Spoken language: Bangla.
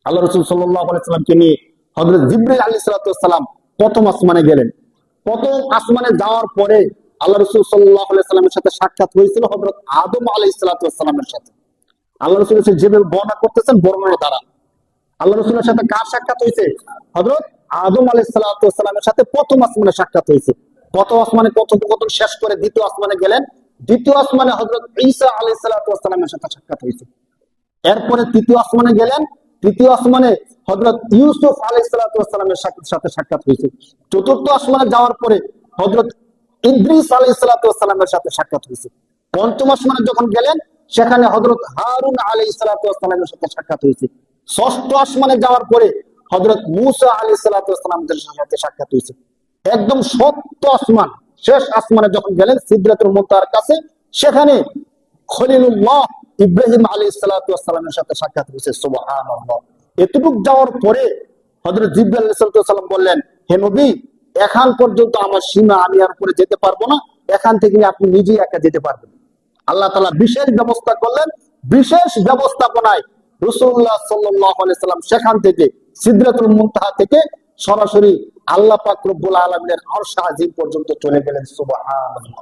আল্লাহ রাসূল সাল্লাল্লাহু আলাইহি সাল্লামকে নিয়ে হযরত জিবরাইল আলাইহিস সালাম প্রথম আসমানে গেলেন। প্রথম আসমানে যাওয়ার পরে আল্লাহ রাসূল সাল্লাল্লাহু আলাইহি সাল্লামের সাথে সাক্ষাৎ হয়েছিল হযরত আদম আলাইহিস সালামের সাথে। আল্লাহ রাসূল জিবরাইল বর্ণনা করতেছেন বর্ণনা দ্বারা আল্লাহ রাসূলের সাথে কার সাক্ষাৎ হয়েছে? হযরত আদম আলাইহিস সালামের সাথে প্রথম আসমানে সাক্ষাৎ হয়েছে। প্রথম আসমানে কথোপকথন শেষ করে দ্বিতীয় আসমানে গেলেন। দ্বিতীয় আসমানে হযরত ঈসা আলাইহিস সালামের সাথে সাক্ষাৎ হয়েছে। এরপরে তৃতীয় আসমানে গেলেন। তৃতীয় আসমানে হযরত ইউসুফ আলাইহিস সালামের সাথে সাক্ষাৎ হয়েছে। চতুর্থ আসমানে যাওয়ার পরে হযরত ইদ্রিস আলাইহিস সালামের সাথে সাক্ষাৎ হয়েছে। পঞ্চম আসমানে যখন গেলেন সেখানে হযরত হারুন আলাইহিস সালামের সাথে সাক্ষাৎ হয়েছে। ষষ্ঠ আসমানে যাওয়ার পরে হযরত মূসা আলাইহিস সালামের সাথে সাক্ষাৎ হয়েছে। একদম সপ্তম আসমান শেষ আসমানে যখন গেলেন সিদরাতুল মুনতাহার কাছে, সেখানে খলিলুল্লাহ ইব্রাহিম আলাইহিস সালামের সাথে সাক্ষাৎ হয়েছে। সুবহানাল্লাহ। এতটুক যাওয়ার পরে হযরত জিবরাইল আলাইহিস সালাম বললেন, হে নবী, এখান পর্যন্ত আমার সীমা, আমি আর উপরে যেতে পারবো না, এখান থেকে আপনি নিজেই একা যেতে পারবেন। আল্লাহ তাআলা বিশেষ ব্যবস্থা করলেন। বিশেষ ব্যবস্থাপনায় রাসূলুল্লাহ সাল্লাল্লাহু আলাইহি সাল্লাম সেখান থেকে সিদরাতুল মুনতাহা থেকে সরাসরি আল্লাহ পাক রব্বুল আলামিনের আরশ আজিম পর্যন্ত চলে গেলেন। সুবহানাল্লাহ।